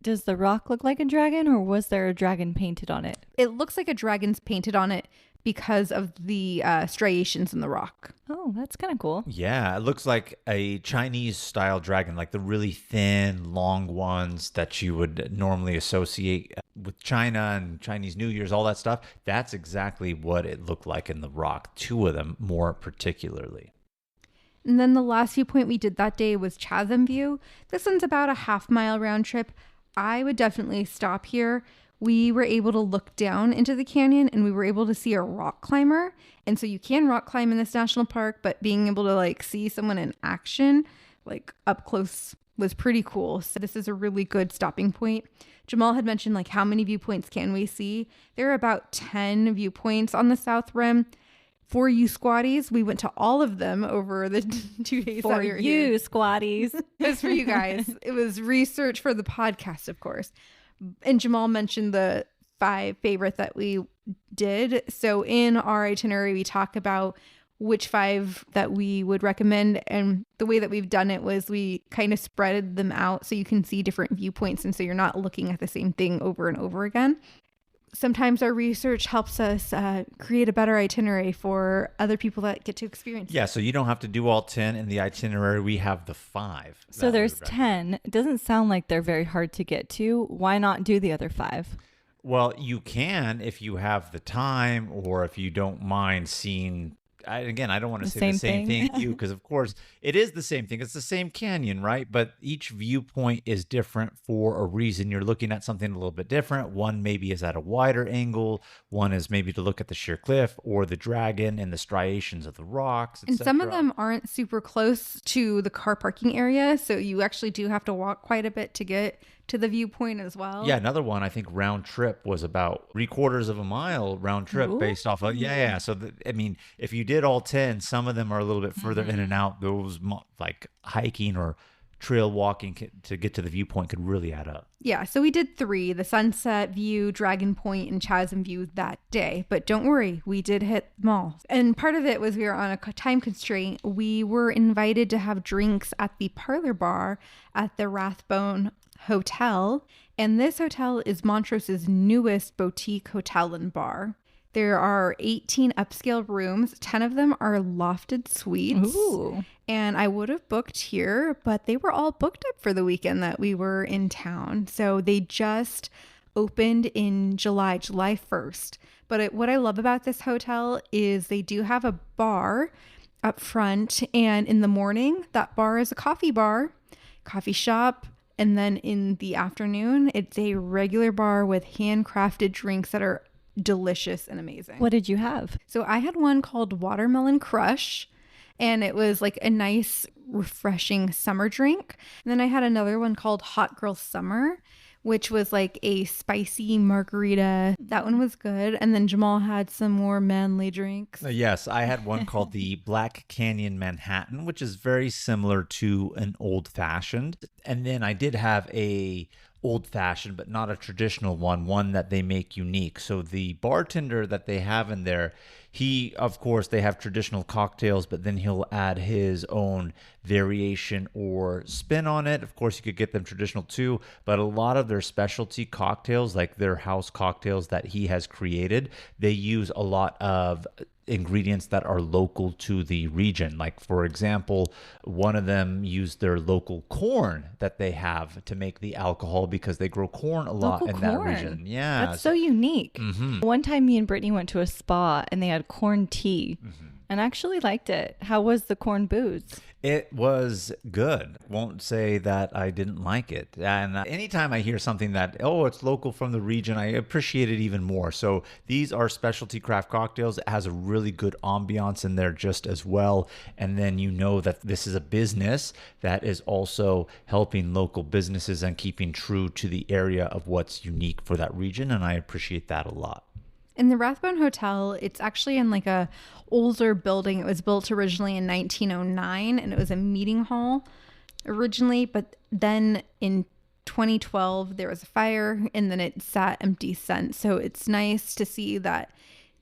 does the rock look like a dragon, or was there a dragon painted on it? It looks like a dragon's painted on it because of the striations in the rock. Oh, that's kind of cool. Yeah, it looks like a Chinese style dragon, like the really thin, long ones that you would normally associate with China and Chinese New Year's, all that stuff. That's exactly what it looked like in the rock, 2 of them more particularly. And then the last viewpoint we did that day was Chasm View. This one's about a 1/2 mile round trip. I would definitely stop here. We were able to look down into the canyon and we were able to see a rock climber. And so you can rock climb in this national park, but being able to like see someone in action, like up close was pretty cool. So this is a really good stopping point. Jamal had mentioned like how many viewpoints can we see? There are about 10 viewpoints on the South Rim. For you squatties, we went to all of them over the 2 days that we were here. For you squatties. It was for you guys. It was research for the podcast, of course. And Jamal mentioned the 5 favorite that we did. So in our itinerary, we talk about which 5 that we would recommend. And the way that we've done it was we kind of spread them out so you can see different viewpoints. And so you're not looking at the same thing over and over again. Sometimes our research helps us create a better itinerary for other people that get to experience it. Yeah, so you don't have to do all 10 in the itinerary. We have the 5. So there's 10. It doesn't sound like they're very hard to get to. Why not do the other 5? Well, you can if you have the time or if you don't mind seeing... Again, I don't want to say the same thing to you because, of course, it is the same thing. It's the same canyon, right? But each viewpoint is different for a reason. You're looking at something a little bit different. One maybe is at a wider angle. One is maybe to look at the sheer cliff or the dragon and the striations of the rocks, and some of them aren't super close to the car parking area. So you actually do have to walk quite a bit to get to the viewpoint as well. Yeah, another one, I think round trip was about 3/4 of a mile round trip. Ooh. Based off of, yeah. So, I mean, if you did all 10, some of them are a little bit further in and out. Those like hiking or trail walking to get to the viewpoint could really add up. Yeah, so we did 3, the Sunset View, Dragon Point, and Chasm View that day. But don't worry, we did hit them all. And part of it was we were on a time constraint. We were invited to have drinks at the parlor bar at the Rathbone Hotel. And this hotel is Montrose's newest boutique hotel and bar. There are 18 upscale rooms. 10 of them are lofted suites. Ooh. And I would have booked here, but they were all booked up for the weekend that we were in town. So they just opened in July 1st. But what I love about this hotel is they do have a bar up front. And in the morning, that bar is a coffee bar, coffee shop. And then in the afternoon, it's a regular bar with handcrafted drinks that are delicious and amazing. What did you have? So I had one called Watermelon Crush, and it was like a nice, refreshing summer drink. And then I had another one called Hot Girl Summer, which was like a spicy margarita. That one was good. And then Jamal had some more manly drinks. Yes, I had one called the Black Canyon Manhattan, which is very similar to an old fashioned. And then I did have a old fashioned, but not a traditional one that they make unique. So the bartender that they have in there, of course, they have traditional cocktails, but then he'll add his own variation or spin on it. Of course, you could get them traditional too, but a lot of their specialty cocktails, like their house cocktails that he has created, they use a lot of ingredients that are local to the region. Like, for example, one of them used their local corn that they have to make the alcohol because they grow corn a lot in that region. Yeah. That's so unique. Mm-hmm. One time me and Brittany went to a spa and they had corn tea and I actually liked it. How was the corn booze? It was good. Won't say that I didn't like it. And anytime I hear something that, it's local from the region, I appreciate it even more. So these are specialty craft cocktails. It has a really good ambiance in there just as well. And then you know that this is a business that is also helping local businesses and keeping true to the area of what's unique for that region. And I appreciate that a lot. In the Rathbone Hotel, it's actually in like a older building. It was built originally in 1909 and it was a meeting hall originally, but then in 2012 there was a fire and then it sat empty since. So it's nice to see that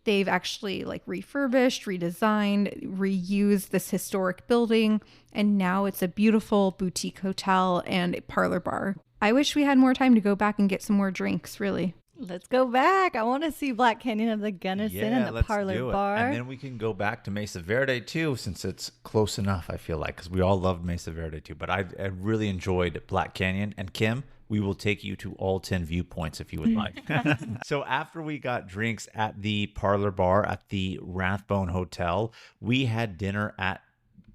they've actually like refurbished, redesigned, reused this historic building, and now it's a beautiful boutique hotel and a parlor bar. I wish we had more time to go back and get some more drinks, really. Let's go back. I want to see Black Canyon of the Gunnison and the parlor bar. And then we can go back to Mesa Verde too, since it's close enough, I feel like, because we all loved Mesa Verde too. But I really enjoyed Black Canyon. And Kim, we will take you to all 10 viewpoints if you would like. So after we got drinks at the parlor bar at the Rathbone Hotel, we had dinner at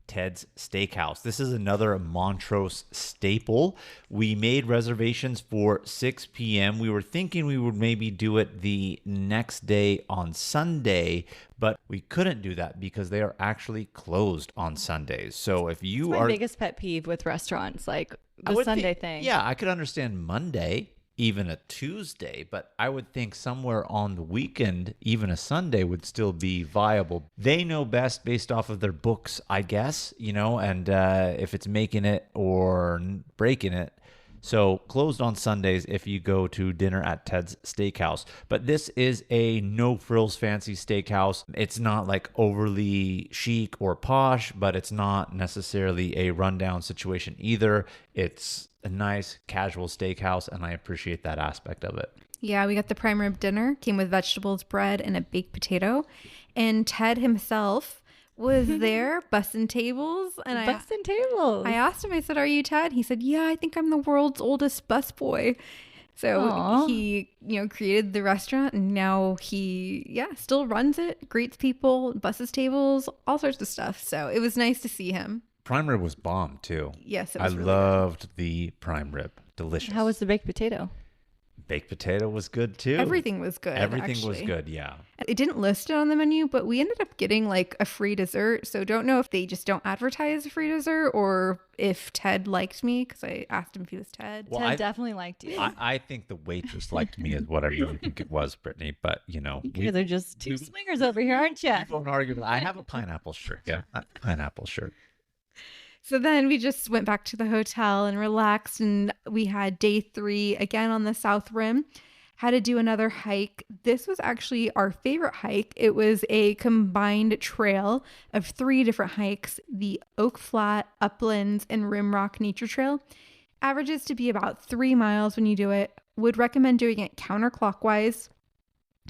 Ted's Steakhouse. This is another Montrose staple. We made reservations for 6 p.m. We were thinking we would maybe do it the next day on Sunday, but we couldn't do that because they are actually closed on Sundays. So if you It's are... my biggest pet peeve with restaurants, like the Sunday thing. Yeah, I could understand Monday, even a Tuesday, but I would think somewhere on the weekend, even a Sunday would still be viable. They know best based off of their books, I guess, and if it's making it or breaking it. So closed on Sundays if you go to dinner at Ted's Steakhouse. But this is a no-frills fancy steakhouse. It's not like overly chic or posh, but it's not necessarily a rundown situation either. It's a nice casual steakhouse, and I appreciate that aspect of it. Yeah, we got the prime rib dinner, came with vegetables, bread, and a baked potato. And Ted himself was there bussing tables. And I asked him, I said, "Are you Ted?" He said, "Yeah, I think I'm the world's oldest busboy." So Aww. he, created the restaurant, and now he, still runs it, greets people, busses tables, all sorts of stuff. So it was nice to see him. Prime rib was bomb too. Yes, it was really loved the prime rib. Delicious. How was the baked potato? Baked potato was good too. Everything was good. Everything was actually. good, yeah. It didn't list it on the menu, but we ended up getting like a free dessert. So don't know if they just don't advertise a free dessert or if Ted liked me, because I asked him if he was Ted. Well, Ted definitely liked you. I think the waitress liked me is what I really think it was, Brittany. But, You guys are just two swingers over here, aren't you? Don't argue. I have a pineapple shirt. Yeah, a pineapple shirt. So then we just went back to the hotel and relaxed, and we had day 3 again on the South Rim. Had to do another hike. This was actually our favorite hike. It was a combined trail of 3 different hikes: the Oak Flat, Uplands, and Rim Rock Nature Trail. Averages to be about 3 miles when you do it. Would recommend doing it counterclockwise.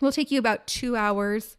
Will take you about 2 hours.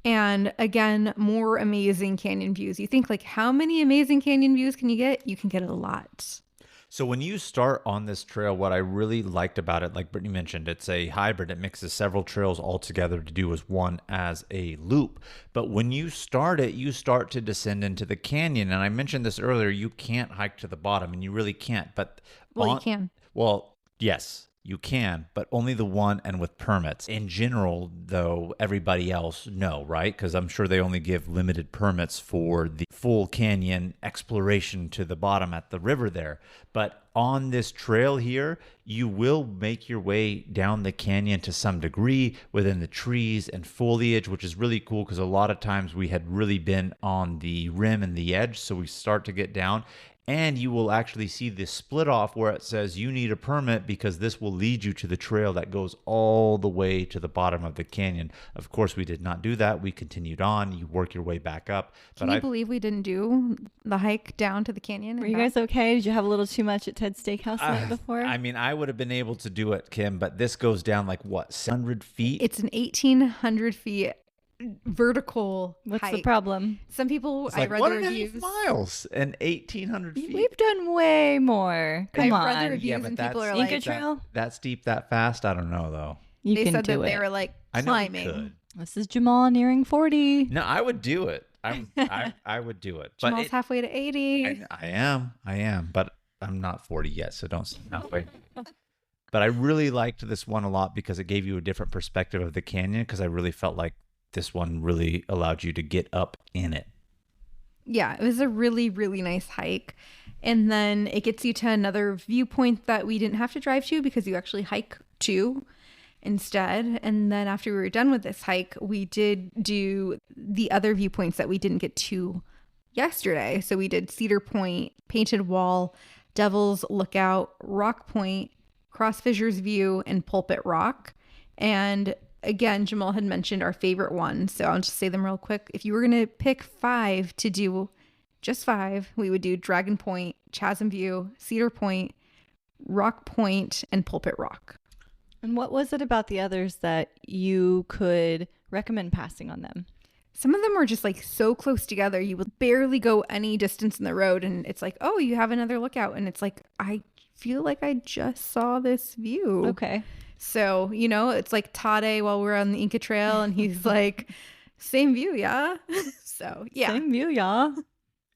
And again, more amazing canyon views. You think, like, how many amazing canyon views can you get? You can get a lot. So when you start on this trail, what I really liked about it, like Brittany mentioned, it's a hybrid. It mixes several trails all together to do as one as a loop. But when you start it, you start to descend into the canyon. And I mentioned this earlier, you can't hike to the bottom, and you really can't. But you can. Well, yes. You can, but only the one and with permits. In general, though, everybody else, no, right? Because I'm sure they only give limited permits for the full canyon exploration to the bottom at the river there. But on this trail here, you will make your way down the canyon to some degree within the trees and foliage, which is really cool because a lot of times we had really been on the rim and the edge. So we start to get down. And you will actually see this split off where it says you need a permit because this will lead you to the trail that goes all the way to the bottom of the canyon. Of course, we did not do that. We continued on. You work your way back up. Can you believe we didn't do the hike down to the canyon? Were you guys okay? Did you have a little too much at Ted's Steakhouse the night before? I mean, I would have been able to do it, Kim, but this goes down like what, 700 feet? It's an 1,800 feet vertical What's hike. the problem? Some people, It's I like read the reviews. 1.5 miles and 1,800 feet. We've done way more. Come on. I've read the reviews and people are like, Inca Trail? That steep, that fast? I don't know, though. You they can said do that it. they were like I know you climbing. could. This is Jamal nearing 40. No, I would do it. I would do it. But Jamal's halfway to 80. I am, but I'm not 40 yet, so don't say halfway. But I really liked this one a lot because it gave you a different perspective of the canyon, because I really felt like this one really allowed you to get up in it. Yeah, it was a really, really nice hike. And then it gets you to another viewpoint that we didn't have to drive to because you actually hike to instead. And then after we were done with this hike, we did do the other viewpoints that we didn't get to yesterday. So we did Cedar Point, Painted Wall, Devil's Lookout, Rock Point, Cross Fissures View, and Pulpit Rock. And again, Jamal had mentioned our favorite ones, so I'll just say them real quick. If you were going to pick 5 to do, just 5, we would do Dragon Point, Chasm View, Cedar Point, Rock Point, and Pulpit Rock. And what was it about the others that you could recommend passing on them? Some of them were just like so close together. You would barely go any distance in the road, and it's like, oh, you have another lookout. And it's like, I feel like I just saw this view. Okay. So, it's like Tade while we're on the Inca Trail, and he's like, same view, yeah? So, yeah. Same view, y'all.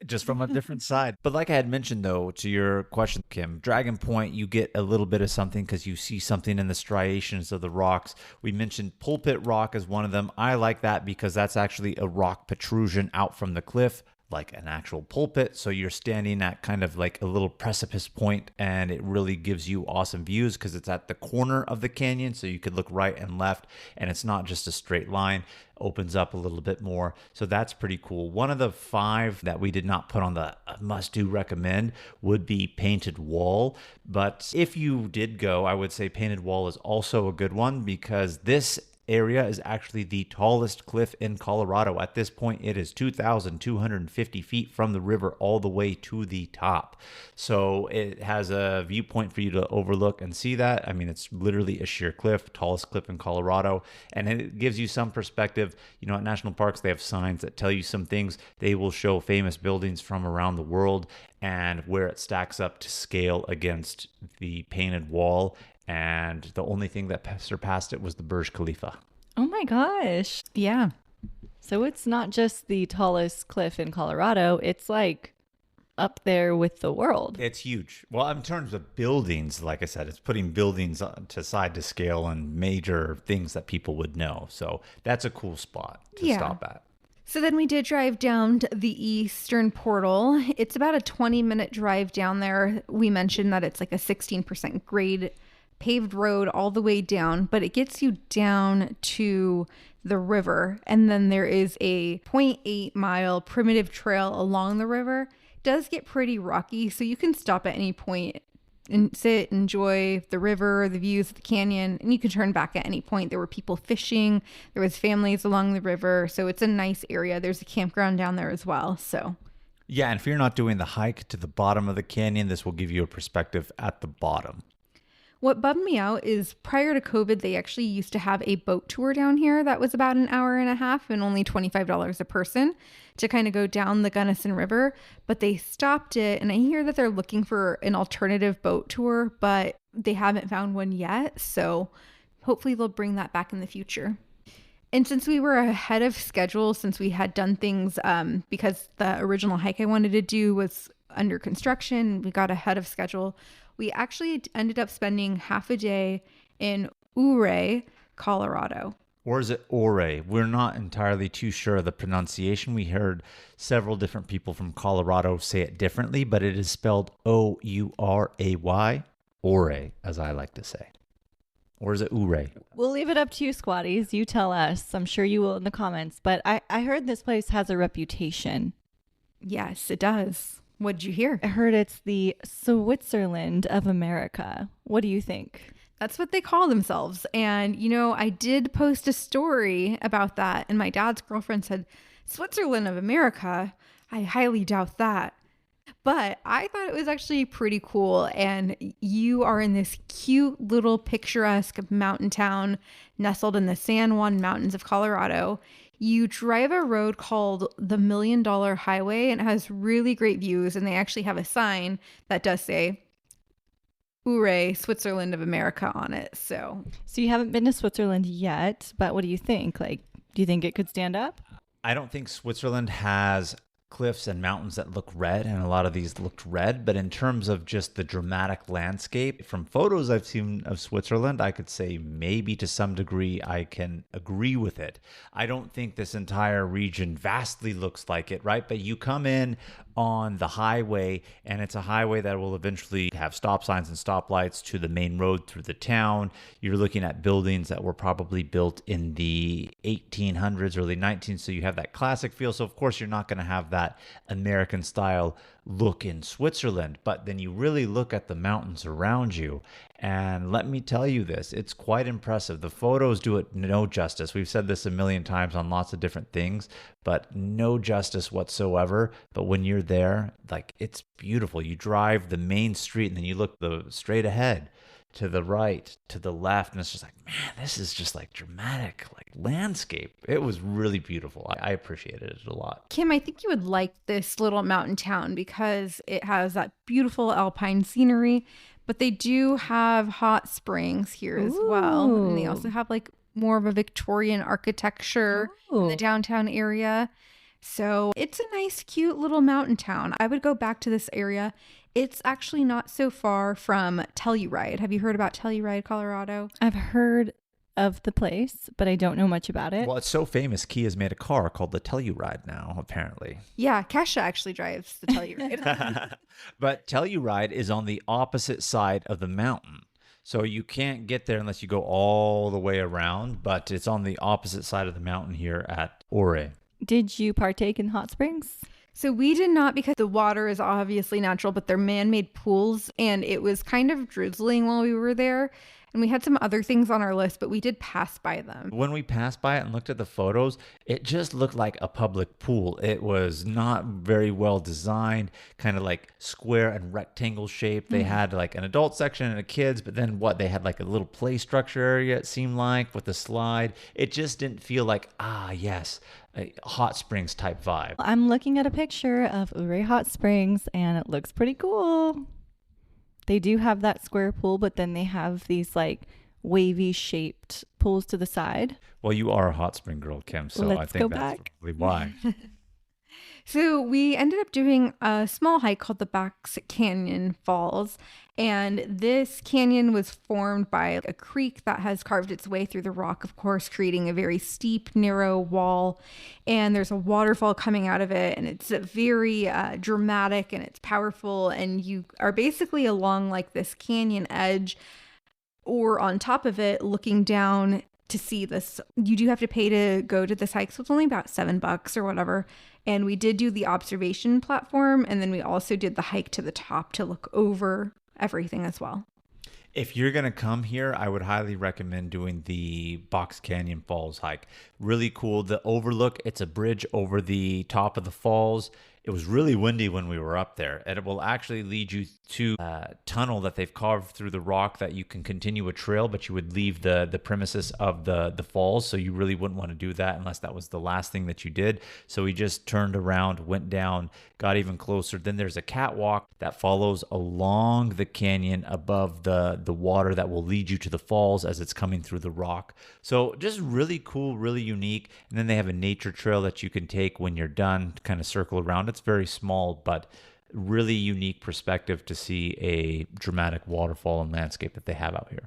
just from a different side. But like I had mentioned, though, to your question, Kim, Dragon Point, you get a little bit of something because you see something in the striations of the rocks. We mentioned Pulpit Rock as one of them. I like that because that's actually a rock protrusion out from the cliff, like an actual pulpit. So you're standing at kind of like a little precipice point, and it really gives you awesome views because it's at the corner of the canyon. So you could look right and left, and it's not just a straight line. Opens up a little bit more. So that's pretty cool. One of the 5 that we did not put on the must-do recommend would be Painted Wall. But if you did go, I would say Painted Wall is also a good one because this area is actually the tallest cliff in Colorado. At this point, it is 2,250 feet from the river all the way to the top. So it has a viewpoint for you to overlook and see that. I mean, it's literally a sheer cliff, tallest cliff in Colorado. And it gives you some perspective. You know, at national parks, they have signs that tell you some things. They will show famous buildings from around the world and where it stacks up to scale against the Painted Wall. And the only thing that surpassed it was the Burj Khalifa. Oh my gosh. Yeah. So it's not just the tallest cliff in Colorado. It's like up there with the world. It's huge. Well, in terms of buildings, like I said, it's putting buildings to side to scale and major things that people would know. So that's a cool spot to stop at. So then we did drive down to the eastern portal. It's about a 20-minute drive down there. We mentioned that it's like a 16% grade paved road all the way down, but it gets you down to the river. And then there is a 0.8 mile primitive trail along the river. It does get pretty rocky, so you can stop at any point and sit, enjoy the river, the views of the canyon, and you can turn back at any point. There were people fishing. There was families along the river. So it's a nice area. There's a campground down there as well. So yeah, and if you're not doing the hike to the bottom of the canyon, this will give you a perspective at the bottom. What bummed me out is prior to COVID, they actually used to have a boat tour down here that was about an hour and a half and only $25 a person to kind of go down the Gunnison River, but they stopped it. And I hear that they're looking for an alternative boat tour, but they haven't found one yet. So hopefully they'll bring that back in the future. And since we were ahead of schedule, since we had done things because the original hike I wanted to do was under construction, we got ahead of schedule. We actually ended up spending half a day in Ouray, Colorado. Or is it Ouray? We're not entirely too sure of the pronunciation. We heard several different people from Colorado say it differently, but it is spelled O-U-R-A-Y, Ouray, as I like to say. Or is it Ouray? We'll leave it up to you, squatties. You tell us. I'm sure you will in the comments. But I heard this place has a reputation. Yes, it does. What'd you hear? I heard it's the Switzerland of America. What do you think? That's what they call themselves. And, you know, I did post a story about that, and my dad's girlfriend said, Switzerland of America? I highly doubt that. But I thought it was actually pretty cool. And you are in this cute little picturesque mountain town nestled in the San Juan Mountains of Colorado. You drive a road called the $1 Million Highway, and it has really great views. And they actually have a sign that does say, Ouray, Switzerland of America on it. So you haven't been to Switzerland yet, but what do you think? Like, do you think it could stand up? I don't think Switzerland has cliffs and mountains that look red, and a lot of these looked red, but in terms of just the dramatic landscape, from photos I've seen of Switzerland, I could say maybe to some degree I can agree with it. I don't think this entire region vastly looks like it, right? But you come in on the highway, and it's a highway that will eventually have stop signs and stoplights to the main road through the town. You're looking at buildings that were probably built in the 1800s, early 1900s, so you have that classic feel. So of course you're not going to have that American style look in Switzerland, but then you really look at the mountains around you, and let me tell you this, it's quite impressive. The photos do it no justice. We've said this a million times on lots of different things, but no justice whatsoever. But when you're there, like, it's beautiful. You drive the main street and then you look straight ahead, to the right, to the left, and it's just like, man, this is just like dramatic, like landscape. It was really beautiful. I appreciated it a lot. Kim, I think you would like this little mountain town because it has that beautiful alpine scenery, but they do have hot springs here as well. And they also have like more of a Victorian architecture in the downtown area. So it's a nice, cute little mountain town. I would go back to this area. It's actually not so far from Telluride. Have you heard about Telluride, Colorado? I've heard of the place, but I don't know much about it. Well, it's so famous, Kia's made a car called the Telluride now, apparently. Yeah, Kesha actually drives the Telluride. But Telluride is on the opposite side of the mountain. So you can't get there unless you go all the way around, but it's on the opposite side of the mountain here at Ore. Did you partake in hot springs? So we did not, because the water is obviously natural, but they're man-made pools, and it was kind of drizzling while we were there. And we had some other things on our list, but we did pass by them. When we passed by it and looked at the photos, it just looked like a public pool. It was not very well designed, kind of like square and rectangle shape. They had like an adult section and a kids, but then they had like a little play structure area, it seemed like, with a slide. It just didn't feel like, yes, a hot springs type vibe. I'm looking at a picture of Ure Hot Springs, and it looks pretty cool. They do have that square pool, but then they have these like wavy shaped pools to the side. Well, you are a hot spring girl, Kim, so I think that's probably why. So we ended up doing a small hike called the Box Canyon Falls. And this canyon was formed by a creek that has carved its way through the rock, of course, creating a very steep, narrow wall. And there's a waterfall coming out of it. And it's very dramatic and it's powerful. And you are basically along like this canyon edge or on top of it looking down to see this. You do have to pay to go to this hike. So it's only about $7 or whatever. And we did do the observation platform. And then we also did the hike to the top to look over everything as well. If you're going to come here, I would highly recommend doing the Box Canyon Falls hike. Really cool. The overlook, it's a bridge over the top of the falls. It was really windy when we were up there, and it will actually lead you to a tunnel that they've carved through the rock that you can continue a trail, but you would leave the premises of the falls, so you really wouldn't want to do that unless that was the last thing that you did. So we just turned around, went down, got even closer. Then there's a catwalk that follows along the canyon above the water that will lead you to the falls as it's coming through the rock. So just really cool, really unique. And then they have a nature trail that you can take when you're done to kind of circle around. It's very small, but really unique perspective to see a dramatic waterfall and landscape that they have out here.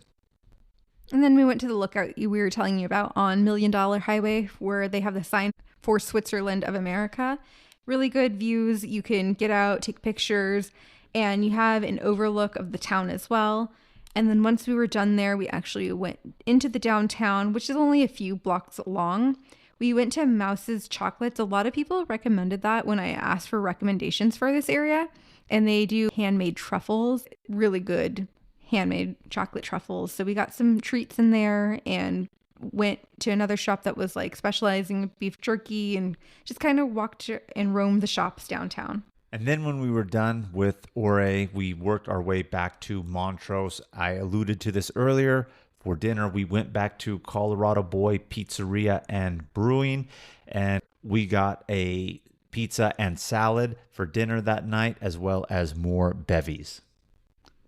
And then we went to the lookout we were telling you about on $1 Million Highway, where they have the sign for Switzerland of America. Really good views. You can get out, take pictures, and you have an overlook of the town as well. And then once we were done there, we actually went into the downtown, which is only a few blocks long. We went to Mouse's Chocolates. A lot of people recommended that when I asked for recommendations for this area. And they do handmade truffles, really good handmade chocolate truffles. So we got some treats in there and went to another shop that was like specializing in beef jerky and just kind of walked and roamed the shops downtown. And then when we were done with Ore, we worked our way back to Montrose. I alluded to this earlier. For dinner, we went back to Colorado Boy Pizzeria and Brewing, and we got a pizza and salad for dinner that night, as well as more bevies.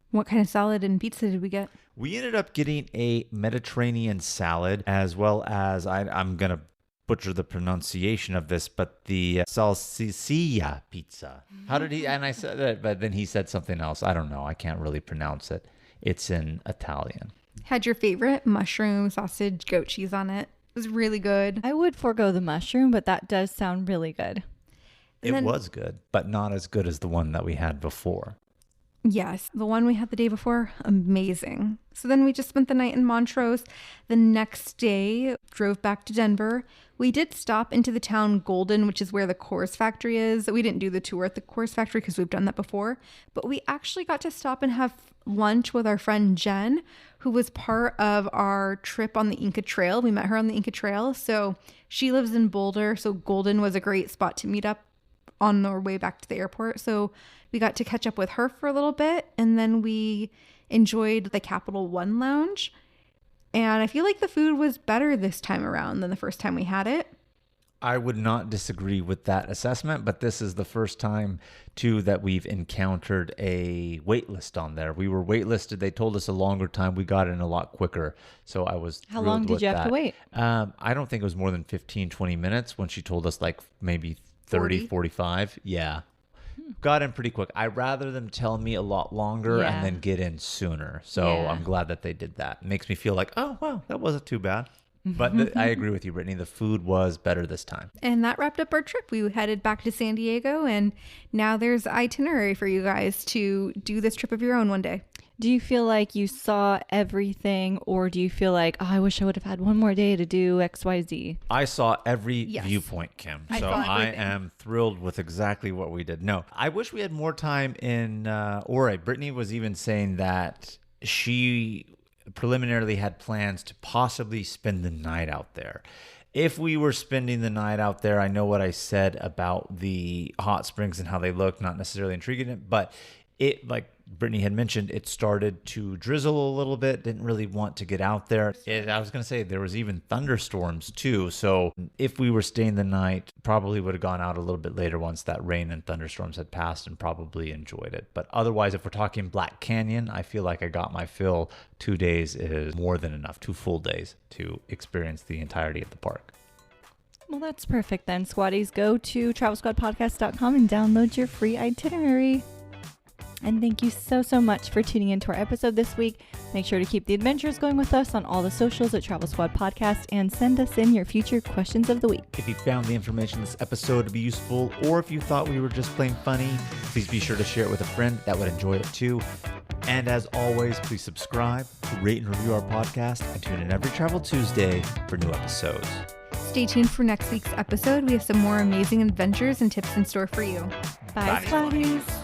What kind of salad and pizza did we get? We ended up getting a Mediterranean salad, as well as, I'm going to butcher the pronunciation of this, but the salsiccia pizza. How did he, and I said that, but then he said something else. I don't know. I can't really pronounce it. It's in Italian. Had your favorite mushroom sausage goat cheese on it. It was really good. I would forego the mushroom, but that does sound really good. It was good, but not as good as the one that we had before. Yes, the one we had the day before, amazing. So then we just spent the night in Montrose. The next day, drove back to Denver. We did stop into the town Golden, which is where the Coors factory is. We didn't do the tour at the Coors factory because we've done that before. But we actually got to stop and have lunch with our friend Jen, who was part of our trip on the Inca Trail. We met her on the Inca Trail. So she lives in Boulder. So Golden was a great spot to meet up on our way back to the airport. So we got to catch up with her for a little bit, and then we enjoyed the Capital One Lounge. And I feel like the food was better this time around than the first time we had it. I would not disagree with that assessment, but this is the first time, too, that we've encountered a wait list on there. We were waitlisted. They told us a longer time. We got in a lot quicker, so I was How long did you have to wait? I don't think it was more than 15, 20 minutes when she told us like maybe 30, 45. Yeah. Got in pretty quick. I'd rather them tell me a lot longer and then get in sooner. So I'm glad that they did that. It makes me feel like, oh, well, that wasn't too bad. But I agree with you, Brittany. The food was better this time. And that wrapped up our trip. We headed back to San Diego, and now there's itinerary for you guys to do this trip of your own one day. Do you feel like you saw everything, or do you feel like, oh, I wish I would have had one more day to do XYZ? I saw every viewpoint, Kim. So I am thrilled with exactly what we did. No, I wish we had more time in Ouray. Brittany was even saying that she preliminarily had plans to possibly spend the night out there. If we were spending the night out there, I know what I said about the hot springs and how they look, not necessarily intriguing, but it, like Brittany had mentioned, it started to drizzle a little bit. Didn't really want to get out there. I was going to say there was even thunderstorms too. So if we were staying the night, probably would have gone out a little bit later once that rain and thunderstorms had passed and probably enjoyed it. But otherwise, if we're talking Black Canyon, I feel like I got my fill. 2 days is more than enough, 2 full days to experience the entirety of the park. Well, that's perfect then. Squaddies, go to travelsquadpodcast.com and download your free itinerary. And thank you so much for tuning into our episode this week. Make sure to keep the adventures going with us on all the socials at Travel Squad Podcast and send us in your future questions of the week. If you found the information in this episode to be useful, or if you thought we were just plain funny, please be sure to share it with a friend that would enjoy it too. And as always, please subscribe, rate and review our podcast, and tune in every Travel Tuesday for new episodes. Stay tuned for next week's episode. We have some more amazing adventures and tips in store for you. Bye. Squaddies.